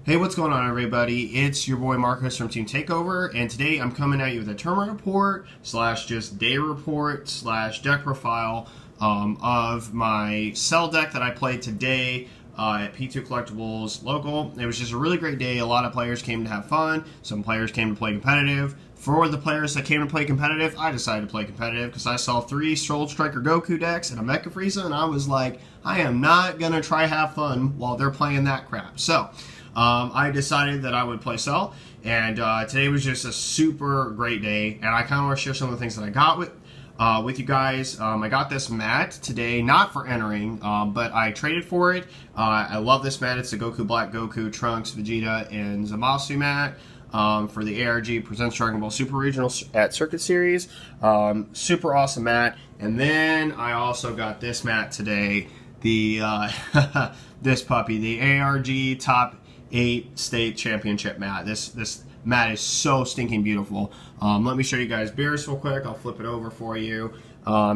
Hey, what's going on, everybody? It's your boy Marcus from Team Takeover, and today I'm coming at you with a tournament report slash just day report slash deck profile of my Cell deck that I played today at P2 Collectibles local. It was just a really great day. A lot of players came to have fun. Some players came to play competitive. For the players that came to play competitive, I decided to play competitive because I saw 3 Soul Striker Goku decks and a Mecha Frieza, and I was like, I am not going to try have fun while they're playing that crap. So I decided that I would play Cell, and today was just a super great day, and I kind of want to share some of the things that I got with you guys. I got this mat today, not for entering, but I traded for it. I love this mat. It's the Goku Black, Goku, Trunks, Vegeta, and Zamasu mat for the ARG Presents Dragon Ball Super Regional at Circuit Series. Super awesome mat. And then I also got this mat today, the this puppy, the ARG Top 8 State Championship mat. This mat is so stinking beautiful. Let me show you guys Beerus real quick. I'll flip it over for you.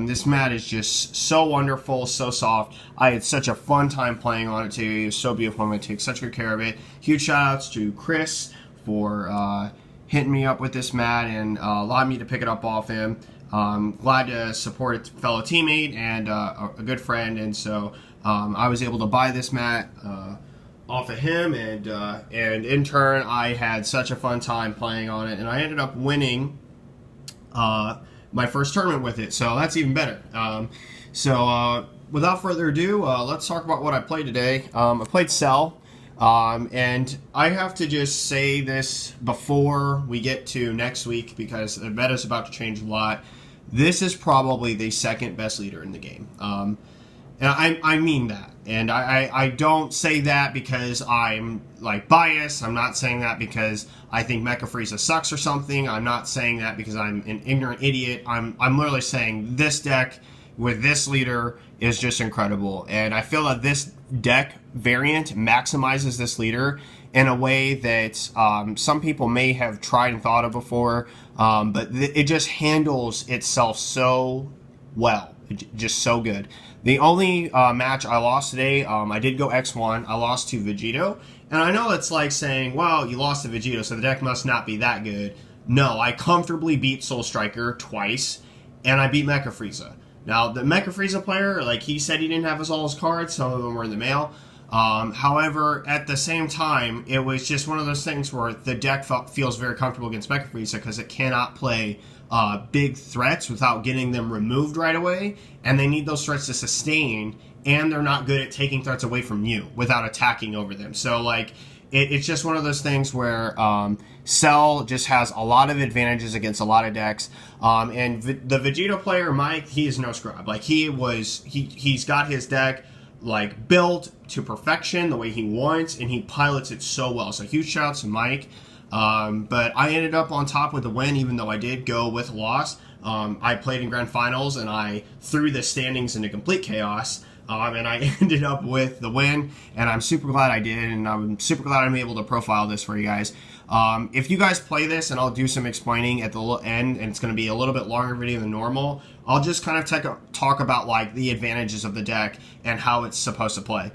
This mat is just so wonderful, so soft. I had such a fun time playing on it too. It was so beautiful. I'm going to take such good care of it. Huge shout outs to Chris for hitting me up with this mat and allowing me to pick it up off him. Glad to support a fellow teammate and a good friend, and so I was able to buy this mat off of him, and in turn I had such a fun time playing on it, and I ended up winning my first tournament with it, so that's even better. Without further ado, let's talk about what I played today. I played Cell, and I have to just say this before we get to next week because the meta's about to change a lot. This is probably the second best leader in the game. And I mean that. And I don't say that because I'm like biased. I'm not saying that because I think Mecha Frieza sucks or something. I'm not saying that because I'm an ignorant idiot. I'm literally saying this deck with this leader is just incredible. And I feel that this deck variant maximizes this leader in a way that some people may have tried and thought of before. But it just handles itself so well. Just so good. The only match I lost today, I did go X1. I lost to Vegito. And I know it's like saying, well, you lost to Vegito, so the deck must not be that good. No, I comfortably beat Soul Striker twice, and I beat Mecha Frieza. Now, the Mecha Frieza player, like he said he didn't have all his cards. Some of them were in the mail. However, at the same time, it was just one of those things where the deck feels very comfortable against Mecha Frieza because it cannot play big threats without getting them removed right away, and they need those threats to sustain, and they're not good at taking threats away from you without attacking over them. So, like, it's just one of those things where Cell just has a lot of advantages against a lot of decks, and the Vegito player, Mike, he is no scrub. Like, he's got his deck like built to perfection the way he wants, and he pilots it so well. So huge shout out to Mike. But I ended up on top with the win, even though I did go with a loss. I played in grand finals, and I threw the standings into complete chaos, and I ended up with the win, and I'm super glad I did, and I'm super glad I'm able to profile this for you guys. If you guys play this, and I'll do some explaining at the end, and it's going to be a little bit longer video than normal, I'll just kind of talk about like the advantages of the deck and how it's supposed to play.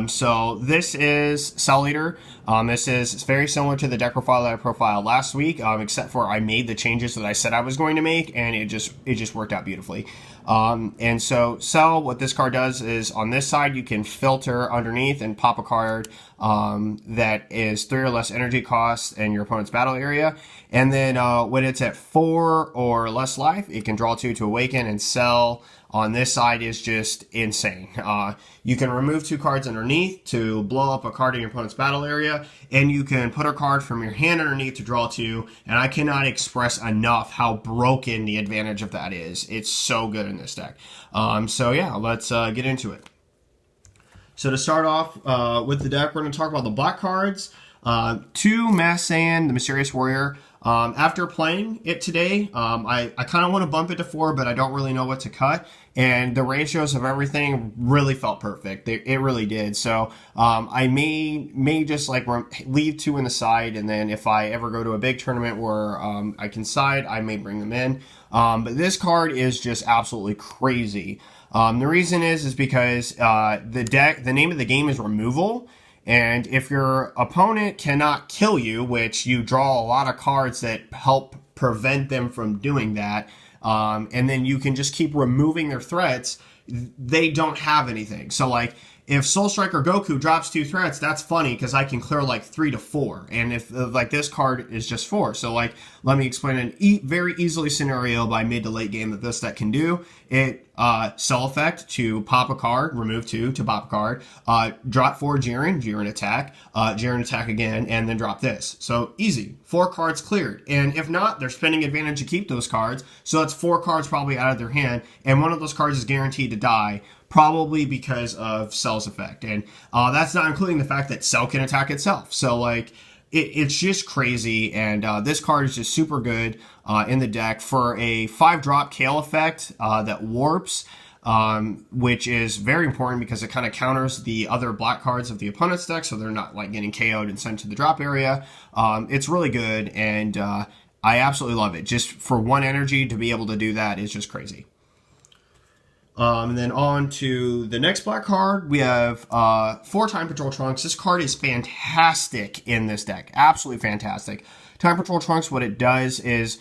So this is Cell Leader. It's very similar to the deck profile that I profiled last week, except for I made the changes that I said I was going to make, and it just worked out beautifully. And so Cell, what this card does is on this side you can filter underneath and pop a card that is 3 or less energy costs in your opponent's battle area, and then when it's at 4 or less life, it can draw 2 to awaken, and Cell on this side is just insane. You can remove 2 cards underneath to blow up a card in your opponent's battle area, and you can put a card from your hand underneath to draw 2, and I cannot express enough how broken the advantage of that is. It's so good in this deck. So yeah, let's get into it. So to start off with the deck, we're going to talk about the black cards. 2 Mass Saiyan, the Mysterious Warrior. After playing it today, I kind of want to bump it to 4, but I don't really know what to cut. And the ratios of everything really felt perfect. It really did. So I may just like leave 2 in the side, and then if I ever go to a big tournament where I can side, I may bring them in. But this card is just absolutely crazy. The reason is because the name of the game is removal. And if your opponent cannot kill you, which you draw a lot of cards that help prevent them from doing that, and then you can just keep removing their threats, they don't have anything. So like, if Soul Striker Goku drops 2 threats, that's funny because I can clear like 3 to 4. And if like this card is just 4. So like, let me explain an very easily scenario by mid to late game that this deck can do. It Cell Effect to pop a card, remove 2 to pop a card, drop 4 Jiren attack, Jiren attack again, and then drop this. So easy. 4 cards cleared. And if not, they're spending advantage to keep those cards. So that's 4 cards probably out of their hand. And one of those cards is guaranteed to die, probably because of Cell's effect. And that's not including the fact that Cell can attack itself. So like, it's just crazy. And this card is just super good in the deck for a 5-drop Kale effect that warps, which is very important because it kind of counters the other black cards of the opponent's deck, so they're not like getting KO'd and sent to the drop area. It's really good, and I absolutely love it. Just for 1 energy to be able to do that is just crazy. And then on to the next black card, we have 4 Time Patrol Trunks. This card is fantastic in this deck. Absolutely fantastic. Time Patrol Trunks, what it does is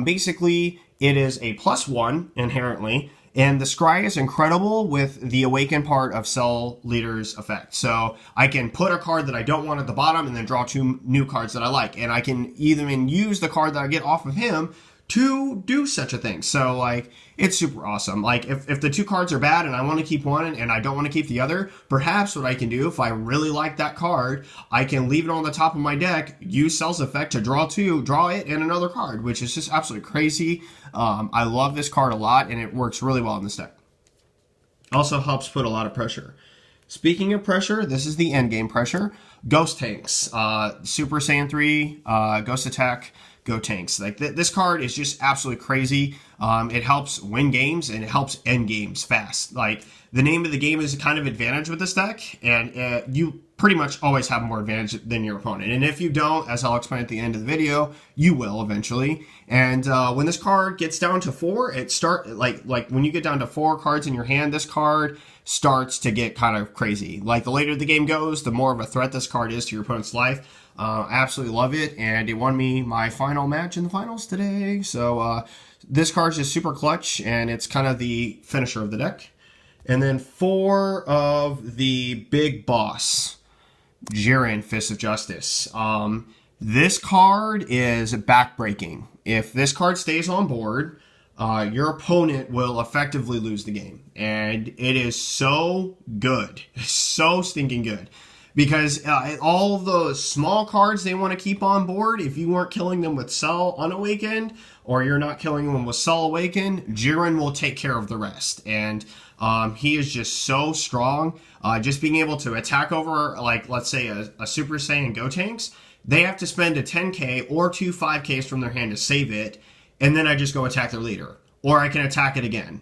basically it is a +1 inherently, and the scry is incredible with the Awaken part of Cell Leader's effect. So I can put a card that I don't want at the bottom and then draw 2 new cards that I like. And I can even use the card that I get off of him to do such a thing. So like, it's super awesome. Like if the 2 cards are bad and I want to keep one and I don't want to keep the other, perhaps what I can do, if I really like that card, I can leave it on the top of my deck, use Cell's effect to draw it and another card, which is just absolutely crazy. I love this card a lot, and it works really well in this deck. Also helps put a lot of pressure. Speaking of pressure, this is the end game pressure. Ghost Tanks, Super Saiyan 3, Ghost Attack, Go Tanks. Like this card is just absolutely crazy. It helps win games and it helps end games fast. Like the name of the game is kind of advantage with this deck, and you pretty much always have more advantage than your opponent. And if you don't, as I'll explain at the end of the video, you will eventually. And when this card gets down to 4, like when you get down to 4 cards in your hand, this card starts to get kind of crazy. Like the later the game goes, the more of a threat this card is to your opponent's life. I absolutely love it, and it won me my final match in the finals today. So this card's just super clutch, and it's kind of the finisher of the deck. And then 4 of the big boss, Jiren, Fist of Justice. This card is backbreaking. If this card stays on board, your opponent will effectively lose the game. And it is so good. So stinking good. Because all of those small cards they want to keep on board, if you weren't killing them with Cell Unawakened, or you're not killing them with Cell Awakened, Jiren will take care of the rest. And he is just so strong. Just being able to attack over, like, let's say a Super Saiyan Go Tanks, they have to spend a 10k or 2 5ks from their hand to save it, and then I just go attack their leader. Or I can attack it again,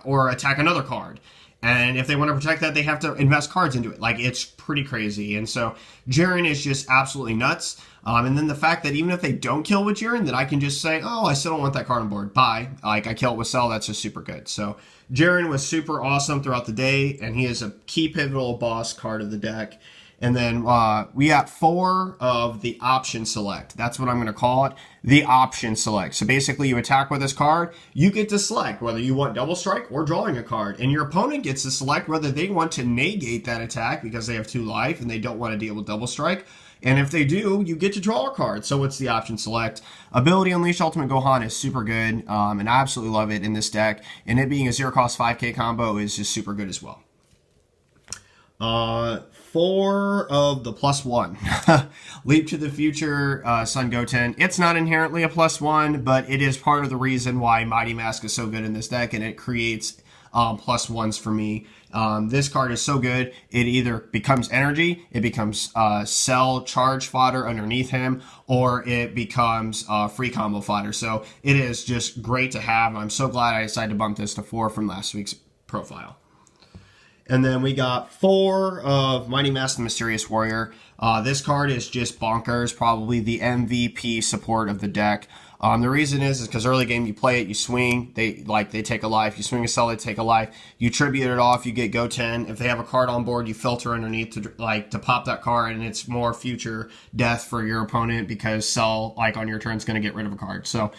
or attack another card. And if they want to protect that, they have to invest cards into it. Like, it's pretty crazy. And so Jiren is just absolutely nuts. And then the fact that even if they don't kill with Jiren, that I can just say, oh, I still don't want that card on board. Bye. Like, I kill it with Cell. That's just super good. So Jiren was super awesome throughout the day, and he is a key pivotal boss card of the deck. And then we got 4 of the option select. That's what I'm going to call it, the option select. So basically you attack with this card, you get to select whether you want double strike or drawing a card. And your opponent gets to select whether they want to negate that attack because they have 2 life and they don't want to deal with double strike. And if they do, you get to draw a card. So it's the option select. Ability Unleash Ultimate Gohan is super good, and I absolutely love it in this deck. And it being a 0-cost 5k combo is just super good as well. 4 of the +1. Leap to the Future, Son Goten. It's not inherently a +1, but it is part of the reason why Mighty Mask is so good in this deck, and it creates +1s for me. This card is so good, it either becomes energy, it becomes Cell charge fodder underneath him, or it becomes free combo fodder. So it is just great to have. I'm so glad I decided to bump this to 4 from last week's profile. And then we got 4 of Mighty Mask the Mysterious Warrior. This card is just bonkers, probably the MVP support of the deck. The reason is because early game you play it, you swing, they take a life. You swing a cell, they take a life. You tribute it off, you get go 10. If they have a card on board, you filter underneath to pop that card, and it's more future death for your opponent because cell on your turn is going to get rid of a card. So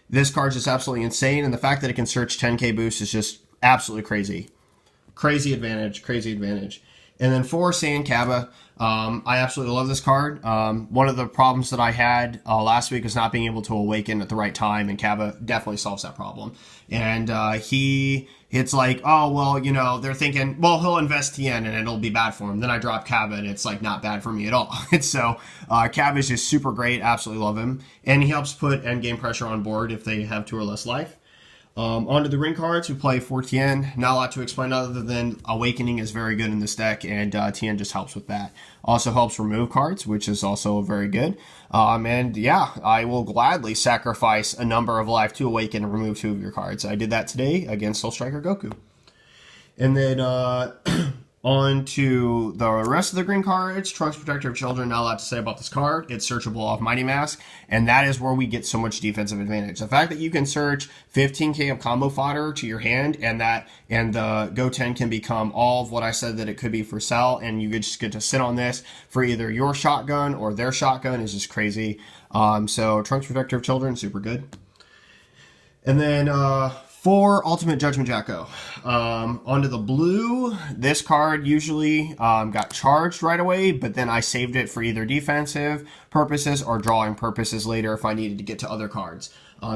this card's just absolutely insane, and the fact that it can search 10k boost is just absolutely crazy. Crazy advantage. And then for Sand Kaba, I absolutely love this card. One of the problems that I had last week was not being able to awaken at the right time, and Kaba definitely solves that problem. And it's like, oh, well, they're thinking, well, he'll invest TN and it'll be bad for him. Then I drop Kaba and it's not bad for me at all. And so Kaba is just super great. Absolutely love him. And he helps put endgame pressure on board if they have 2 or less life. Onto the ring cards, who play for Tien. Not a lot to explain other than Awakening is very good in this deck, and Tien just helps with that. Also helps remove cards, which is also very good. And yeah, I will gladly sacrifice a number of life to Awaken and remove 2 of your cards. I did that today against Soul Striker Goku. And then on to the rest of the green cards. Trunks Protector of Children, not a lot to say about this card. It's searchable off Mighty Mask, and that is where we get so much defensive advantage. The fact that you can search 15k of combo fodder to your hand, and the Go 10 can become all of what I said that it could be for Cell, and you just get to sit on this for either your shotgun or their shotgun is just crazy. So Trunks Protector of Children, super good. And then for Ultimate Judgment Jacko, onto the blue, this card usually got charged right away, but then I saved it for either defensive purposes or drawing purposes later if I needed to get to other cards.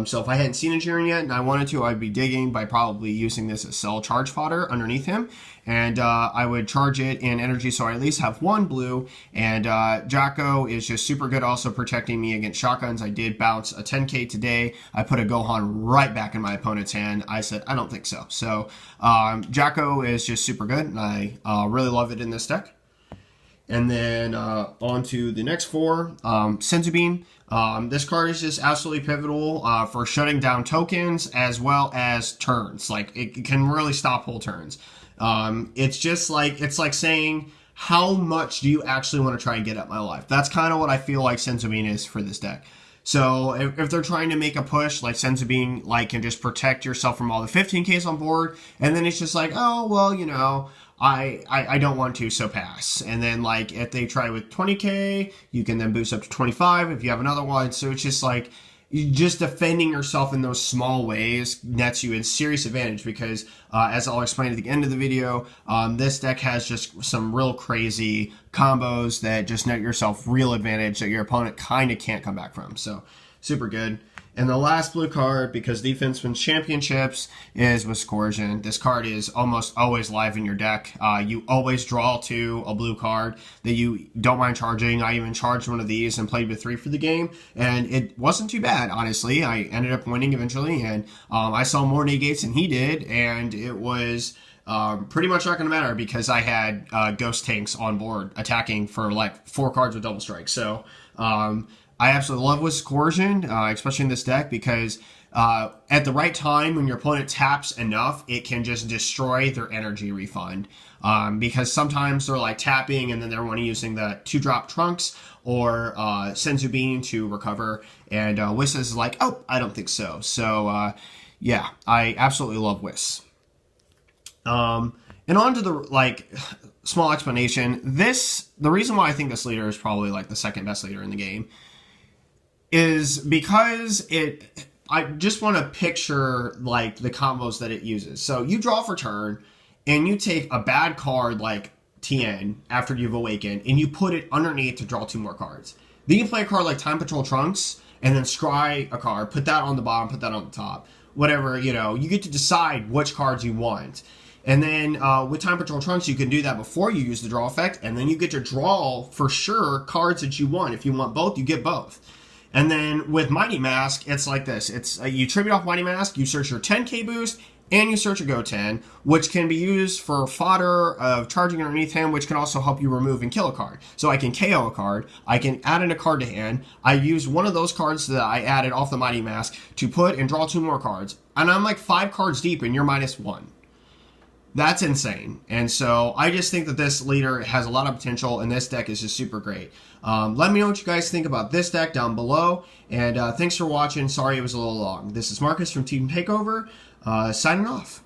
So if I hadn't seen a Jiren yet and I wanted to, I'd be digging by probably using this as cell charge fodder underneath him. And I would charge it in energy so I at least have 1 blue. And Jacko is just super good, also protecting me against shotguns. I did bounce a 10k today. I put a Gohan right back in my opponent's hand. I said, I don't think so. So Jacko is just super good, and I really love it in this deck. And then on to the next 4, Senzu Bean. This card is just absolutely pivotal for shutting down tokens as well as turns. It can really stop whole turns. It's like saying, how much do you actually want to try and get at my life? That's kind of what I feel like Senzu Bean is for this deck. So if they're trying to make a push, like Senzu Bean, can just protect yourself from all the 15Ks on board, and then it's just like, oh, well, I don't want to, so pass. And then, if they try with 20k, you can then boost up to 25 if you have another one. So it's just just defending yourself in those small ways nets you in serious advantage because, as I'll explain at the end of the video, this deck has just some real crazy combos that just net yourself real advantage that your opponent kind of can't come back from. So, super good. And the last blue card, because Defense wins championships, is with Coercion. This card is almost always live in your deck. You always draw to a blue card that you don't mind charging. I even charged one of these and played with 3 for the game, and it wasn't too bad, honestly. I ended up winning eventually, and I saw more negates than he did, and it was pretty much not going to matter because I had Ghost Tanks on board attacking for 4 cards with double strike. So, I absolutely love with Coercion, especially in this deck, because at the right time, when your opponent taps enough, it can just destroy their energy refund. Because sometimes they're tapping and then they're using the 2-drop Trunks or Senzu Bean to recover. And Whis is oh, I don't think so. So, yeah, I absolutely love Whis. And on to the, small explanation. The reason why I think this leader is probably, the second best leader in the game is because I just want to picture, the combos that it uses. So you draw for turn, and you take a bad card like Tien after you've awakened, and you put it underneath to draw 2 more cards. Then you play a card like Time Patrol Trunks, and then scry a card, put that on the bottom, put that on the top. Whatever, you get to decide which cards you want. And then with Time Patrol Trunks, you can do that before you use the draw effect, and then you get to draw, for sure, cards that you want. If you want both, you get both. And then with Mighty Mask, it's like this. It's you tribute off Mighty Mask, you search your 10k boost, and you search a Go 10, which can be used for fodder of charging underneath him, which can also help you remove and kill a card. So I can KO a card, I can add in a card to hand, I use one of those cards that I added off the Mighty Mask to put and draw 2 more cards, and I'm 5 cards deep and you're -1. That's insane. And so I just think that this leader has a lot of potential, and this deck is just super great. Let me know what you guys think about this deck down below. And thanks for watching. Sorry it was a little long. This is Marcus from Team Takeover, signing off.